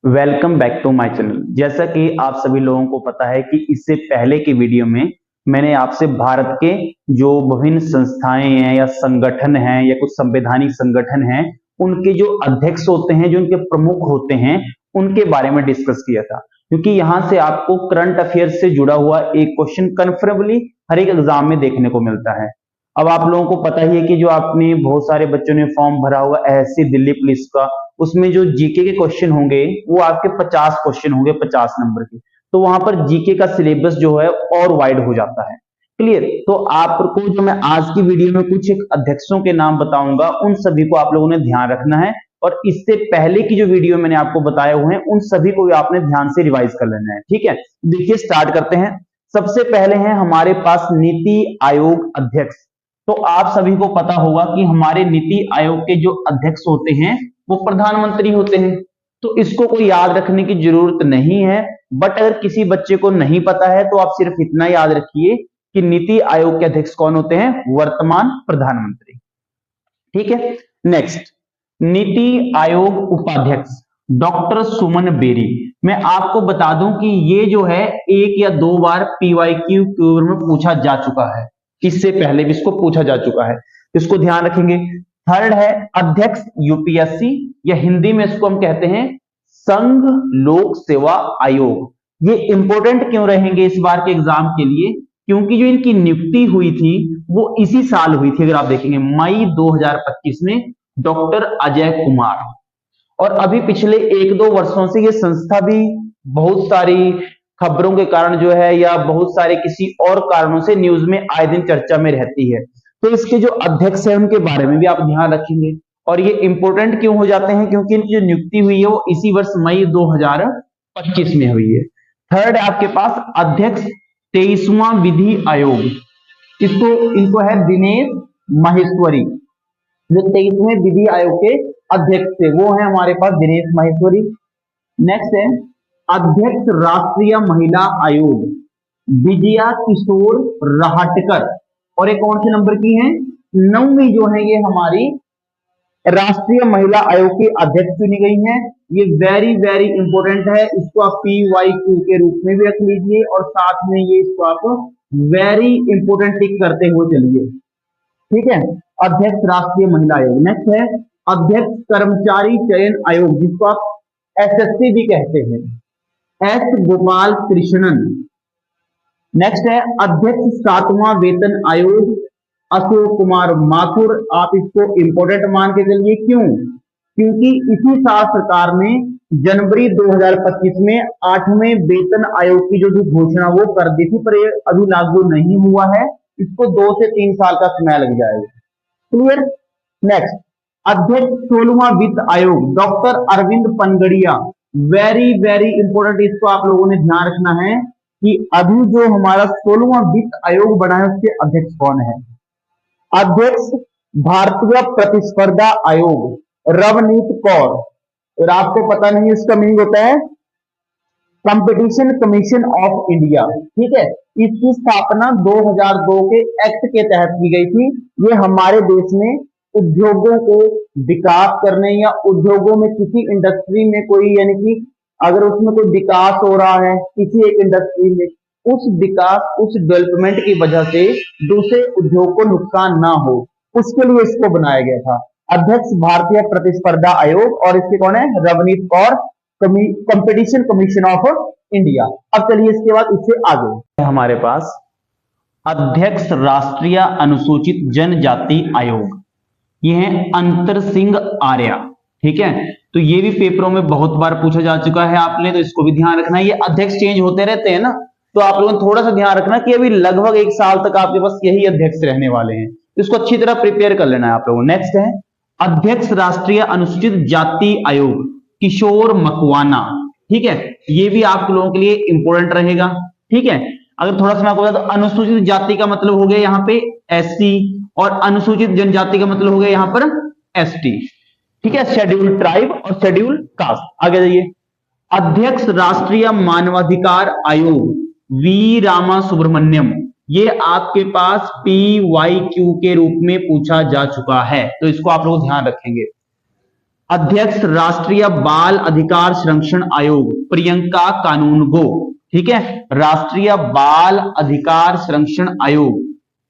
Welcome back to my channel. जैसा कि आप सभी लोगों को पता है कि इससे पहले की वीडियो में मैंने आपसे भारत के जो विभिन्न संस्थाएं हैं या संगठन हैं या कुछ संवैधानिक संगठन हैं, उनके जो अध्यक्ष होते हैं, जो उनके प्रमुख होते हैं, उनके बारे में डिस्कस किया था। क्योंकि यहां से आपको करंट अफेयर से जुड़ा हुआ एक क्वेश्चन कन्फर्मेबली हर एक एग्जाम में देखने को मिलता है। अब आप लोगों को पता ही है कि जो आपने बहुत सारे बच्चों ने फॉर्म भरा हुआ एसएससी दिल्ली पुलिस का, उसमें जो जीके के क्वेश्चन होंगे वो आपके 50 क्वेश्चन होंगे, 50 नंबर के। तो वहां पर जीके का सिलेबस जो है और वाइड हो जाता है। क्लियर? तो आपको जो मैं आज की वीडियो में कुछ एक अध्यक्षों के नाम बताऊंगा, उन सभी को आप लोगों ने ध्यान रखना है। और इससे पहले की जो वीडियो मैंने आपको बताए हुए हैं, उन सभी को भी आपने ध्यान से रिवाइज कर लेना है। ठीक है, देखिए स्टार्ट करते हैं। सबसे पहले है हमारे पास नीति आयोग अध्यक्ष। तो आप सभी को पता होगा कि हमारे नीति आयोग के जो अध्यक्ष होते हैं वो प्रधानमंत्री होते हैं। तो इसको कोई याद रखने की जरूरत नहीं है, बट अगर किसी बच्चे को नहीं पता है तो आप सिर्फ इतना याद रखिए कि नीति आयोग के अध्यक्ष कौन होते हैं? वर्तमान प्रधानमंत्री। ठीक है, नेक्स्ट, नीति आयोग उपाध्यक्ष डॉक्टर सुमन बेरी। मैं आपको बता दूं कि ये जो है एक या दो बार पीवाईक्यू में पूछा जा चुका है, इससे पहले भी इसको पूछा जा चुका है, इसको ध्यान रखेंगे। थर्ड है अध्यक्ष यूपीएससी, या हिंदी में इसको हम कहते हैं संघ लोक सेवा आयोग। ये इंपॉर्टेंट क्यों रहेंगे इस बार के एग्जाम के लिए? क्योंकि जो इनकी नियुक्ति हुई थी वो इसी साल हुई थी। अगर आप देखेंगे मई 2025 में डॉक्टर अजय कुमार। और अभी पिछले एक दो वर्षों से ये संस्था भी बहुत सारी खबरों के कारण जो है या बहुत सारे किसी और कारणों से न्यूज में आए दिन चर्चा में रहती है। तो इसके जो अध्यक्ष है उनके बारे में भी आप ध्यान रखेंगे। और ये इंपॉर्टेंट क्यों हो जाते हैं? क्योंकि इनकी जो नियुक्ति हुई है वो इसी वर्ष मई 2025 में हुई है। थर्ड आपके पास अध्यक्ष 23वां विधि आयोग, इनको है दिनेश माहेश्वरी। जो 23वें विधि आयोग के अध्यक्ष थे वो है हमारे पास दिनेश माहेश्वरी। नेक्स्ट है अध्यक्ष राष्ट्रीय महिला आयोग विजया किशोर रहाटकर। और ये कौन से नंबर की हैं? 9वीं जो है ये हमारी राष्ट्रीय महिला आयोग की अध्यक्ष चुनी गई हैं। ये वेरी वेरी इंपॉर्टेंट है, इसको आप PYQ के रूप में भी रख लीजिए और साथ में ये इसको आप वेरी इंपॉर्टेंट टिक करते हुए चलिए। ठीक है, अध्यक्ष राष्ट्रीय महिला आयोग। नेक्स्ट है अध्यक्ष कर्मचारी चयन आयोग, जिसको आप SSC भी कहते हैं, S गोपाल कृष्णन। नेक्स्ट है अध्यक्ष 7वां वेतन आयोग अशोक कुमार माथुर। आप इसको इंपॉर्टेंट मान के चलिए। क्यों? क्योंकि इसी साल सरकार ने जनवरी 2025 में 8वें वेतन आयोग की जो घोषणा वो कर दी थी, पर ये अभी लागू नहीं हुआ है, इसको 2 से 3 साल का समय लग जाएगा। क्लियर? नेक्स्ट अध्यक्ष 16वां वित्त आयोग doctor Arvind Panagariya. Very very important, इसको आप लोगों ने ध्यान रखना है कि अभी जो हमारा 16वां वित्त आयोग बना है उसके अध्यक्ष कौन है? अध्यक्ष भारतीय प्रतिस्पर्धा आयोग रवनीत कौर। और आपको पता नहीं इसका मीनिंग होता है कंपटीशन कमीशन ऑफ इंडिया। ठीक है, इसकी स्थापना 2002 के एक्ट के तहत की गई थी। ये हमारे देश में उद्योगों को विकास करने या उद्योगों में किसी इंडस्ट्री में कोई, यानी कि अगर उसमें कोई विकास हो रहा है किसी एक इंडस्ट्री में, उस विकास उस डेवलपमेंट की वजह से दूसरे उद्योग को नुकसान ना हो, उसके लिए इसको बनाया गया था। अध्यक्ष भारतीय प्रतिस्पर्धा आयोग, और इसके कौन है? Ravneet Kaur, competition commission of India. अब चलिए इसके बाद इससे आगे हमारे पास अध्यक्ष राष्ट्रीय अनुसूचित जनजाति आयोग, ये है अंतर सिंह आर्या। ठीक है, तो ये भी पेपरों में बहुत बार पूछा जा चुका है आपने, तो इसको भी ध्यान रखना है। ये अध्यक्ष चेंज होते रहते हैं ना, तो आप लोगों ने थोड़ा सा ध्यान रखना कि अभी लगभग 1 साल तक आपके पास यही अध्यक्ष रहने वाले हैं, इसको अच्छी तरह प्रिपेयर कर लेना है आप लोगों। नेक्स्ट है अध्यक्ष राष्ट्रीय अनुसूचित जाति आयोग किशोर मकवाना। ठीक है, ये भी आप लोगों के लिए इंपॉर्टेंट रहेगा। ठीक है, अगर थोड़ा सा मैं आपको बता दूं, अनुसूचित जाति का मतलब हो गया यहाँ पे SC, और अनुसूचित जनजाति का मतलब हो गया यहाँ पर ST। ठीक है, शेड्यूल ट्राइब और शेड्यूल कास्ट। आगे जाइए। अध्यक्ष राष्ट्रीय मानवाधिकार आयोग वी रामा सुब्रमण्यम, ये आपके पास PYQ के रूप में पूछा जा चुका है, तो इसको आप लोग ध्यान रखेंगे। अध्यक्ष राष्ट्रीय बाल अधिकार संरक्षण आयोग प्रियंका कानूनगो, ठीक है, राष्ट्रीय बाल अधिकार संरक्षण आयोग,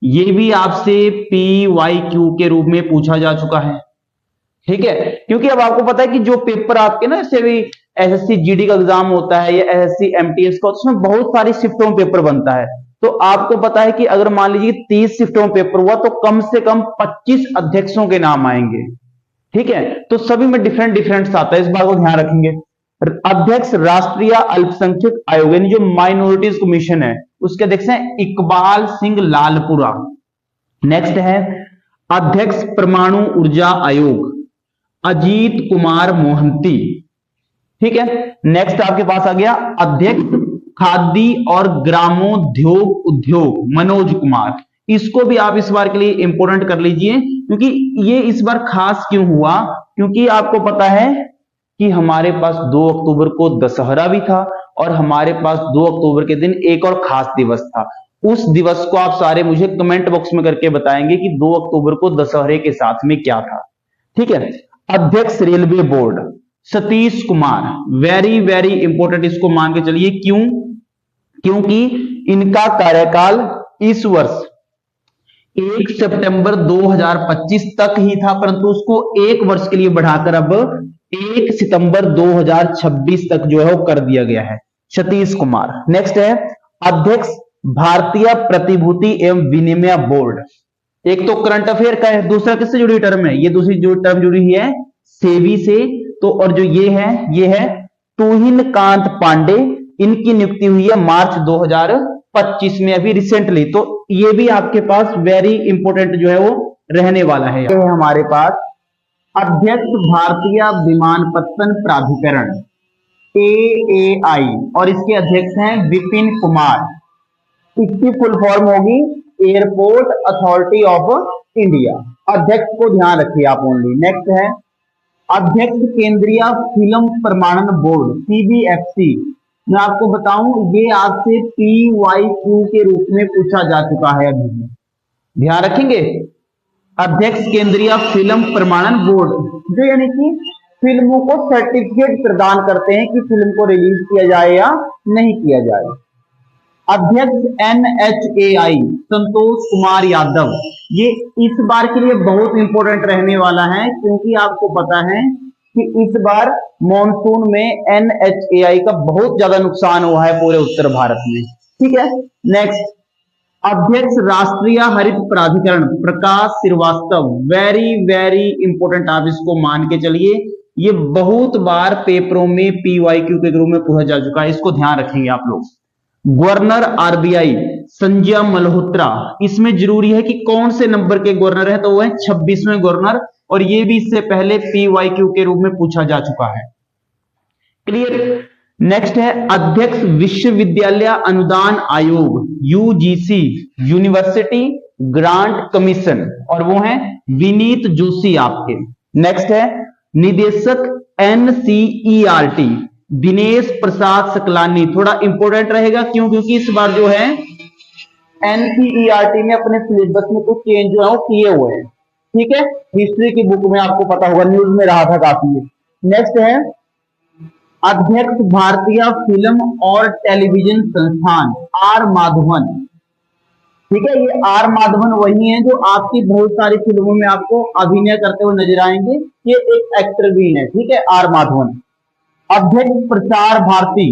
ये भी आपसे PYQ के रूप में पूछा जा चुका है, ठीक है। क्योंकि अब आपको पता है कि जो पेपर आपके ना जैसे भी SSC GD का एग्जाम होता है या SSC MTS का, उसमें बहुत सारी शिफ्टों में पेपर बनता है। तो आपको पता है कि अगर मान लीजिए 30 शिफ्टों में पेपर हुआ तो कम से कम 25 अध्यक्षों के नाम आएंगे, ठीक है। तो सभी में डिफरेंट डिफरेंट आता है, इस बात को ध्यान रखेंगे। अध्यक्ष राष्ट्रीय अल्पसंख्यक आयोग यानी जो माइनॉरिटीज कमीशन है, उसके अध्यक्ष हैं इकबाल सिंह लालपुरा। नेक्स्ट है अध्यक्ष परमाणु ऊर्जा आयोग अजीत कुमार मोहंती, ठीक है। नेक्स्ट आपके पास आ गया अध्यक्ष खादी और ग्रामोद्योग उद्योग मनोज कुमार। इसको भी आप इस बार के लिए इंपोर्टेंट कर लीजिए, क्योंकि ये इस बार खास क्यों हुआ, क्योंकि आपको पता है कि हमारे पास 2 अक्टूबर को दशहरा भी था और हमारे पास 2 अक्टूबर के दिन एक और खास दिवस था। उस दिवस को आप सारे मुझे कमेंट बॉक्स में करके बताएंगे कि 2 अक्टूबर को दशहरे के साथ में क्या था, ठीक है। अध्यक्ष railway board Satish Kumar, very very important, इसको मान के चलिए। क्यों? क्योंकि इनका कार्यकाल इस वर्ष 1 सितंबर 2025 तक ही था, परंतु उसको 1 वर्ष के लिए बढ़ाकर अब 1 सितंबर 2026 तक जो है वो कर दिया गया है। सतीश कुमार। नेक्स्ट है अध्यक्ष भारतीय प्रतिभूति एवं विनिमय बोर्ड। एक तो करंट अफेयर का है, दूसरा किससे जुड़ी टर्म है? ये दूसरी जो टर्म जुड़ी हुई है सेबी से। तो और जो ये है तुहिन कांत पांडे, इनकी नियुक्ति हुई है मार्च 2025 में अभी रिसेंटली। तो ये भी आपके पास वेरी इंपोर्टेंट जो है वो रहने वाला है। हमारे पास अध्यक्ष भारतीय विमानपत्तन प्राधिकरण AAI और इसके अध्यक्ष हैं विपिन कुमार। इसकी फुल फॉर्म होगी एयरपोर्ट अथॉरिटी ऑफ इंडिया। अध्यक्ष को ध्यान रखिए आप ओनली। नेक्स्ट है अध्यक्ष केंद्रीय फिल्म प्रमाणन बोर्ड CBFC। मैं आपको बताऊं ये आपसे PYQ के रूप में पूछा जा चुका है अभी, ध्यान रखेंगे। अध्यक्ष केंद्रीय फिल्म प्रमाणन बोर्ड जो यानी कि फिल्मों को सर्टिफिकेट प्रदान करते हैं कि फिल्म को रिलीज किया जाए या नहीं किया जाए। अध्यक्ष NHAI संतोष कुमार यादव, ये इस बार के लिए बहुत इंपॉर्टेंट रहने वाला है, क्योंकि आपको पता है कि इस बार मॉनसून में NHAI का बहुत ज्यादा नुकसान हुआ है पूरे उत्तर भारत में, ठीक है। नेक्स्ट अध्यक्ष राष्ट्रीय हरित प्राधिकरण प्रकाश श्रीवास्तव, वेरी वेरी इंपॉर्टेंट, आप इसको मान के चलिए। ये बहुत बार पेपरों में PYQ के रूप में पूछा जा चुका है, इसको ध्यान रखेंगे आप लोग। गवर्नर RBI संजय मल्होत्रा, इसमें जरूरी है कि कौन से नंबर के गवर्नर है, तो वो है 26वें गवर्नर, और ये भी इससे पहले PYQ के रूप में पूछा जा चुका है। क्लियर। नेक्स्ट है अध्यक्ष विश्वविद्यालय अनुदान आयोग UGC यूनिवर्सिटी ग्रांट कमीशन, और वो है विनीत जोशी आपके। नेक्स्ट है निदेशक NCERT दिनेश प्रसाद सकलानी, थोड़ा इंपॉर्टेंट रहेगा। क्यों? क्योंकि इस बार जो है NCERT ने अपने सिलेबस में कुछ चेंज जो है वो किए हुए हैं, ठीक है। हिस्ट्री की बुक में आपको पता होगा, न्यूज में रहा था काफी। नेक्स्ट है अध्यक्ष भारतीय फिल्म और टेलीविजन संस्थान R माधवन, ठीक है। ये R माधवन वही है जो आपकी बहुत सारी फिल्मों में आपको अभिनय करते हुए नजर आएंगे, ये एक एक्टर भी है, ठीक है, R माधवन। अध्यक्ष प्रसार भारती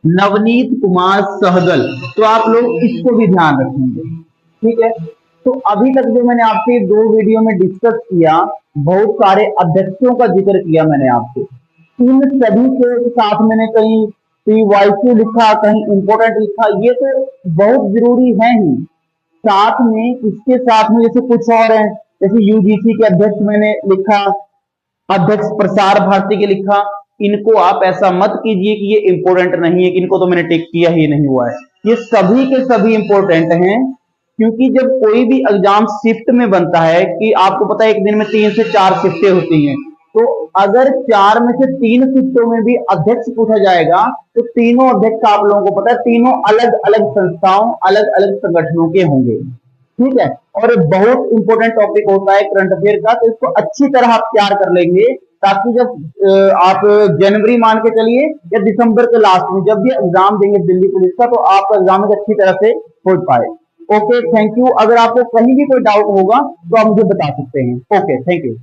नवनीत कुमार सहगल, तो आप लोग इसको भी ध्यान रखेंगे, ठीक है। तो अभी तक जो मैंने आपसे 2 वीडियो में डिस्कस किया, बहुत सारे अध्यक्षों का जिक्र किया मैंने आपसे। इन सभी के साथ मैंने कहीं PYQ लिखा, कहीं इंपोर्टेंट लिखा, ये तो बहुत जरूरी है ही। साथ में इसके साथ में जैसे कुछ और है, जैसे UGC के अध्यक्ष मैंने लिखा, अध्यक्ष प्रसार भारती के लिखा। इनको आप ऐसा मत कीजिए कि ये इंपॉर्टेंट नहीं है, कि इनको तो मैंने टिक किया ही नहीं हुआ है। ये सभी के सभी इंपॉर्टेंट हैं, क्योंकि जब कोई भी एग्जाम शिफ्ट में बनता है, कि आपको पता है एक दिन में 3 से 4 शिफ्टें होती हैं, तो अगर 4 में से 3 शिफ्टों में भी अध्यक्ष पूछा जाएगा, तो तीनों अध्यक्ष आप लोगों को पता है तीनों अलग अलग संस्थाओं अलग अलग संगठनों के होंगे, ठीक है। और बहुत इंपॉर्टेंट टॉपिक होता है करंट अफेयर का, तो इसको अच्छी तरह आप तैयार कर लेंगे ताकि जब आप जनवरी मान के चलिए या दिसंबर के लास्ट में जब भी एग्जाम देंगे दिल्ली पुलिस का, तो आपका एग्जाम एक अच्छी तरह से हो पाए। Okay, thank you. अगर आपको कहीं भी कोई डाउट होगा तो आप मुझे बता सकते हैं। Okay, thank you.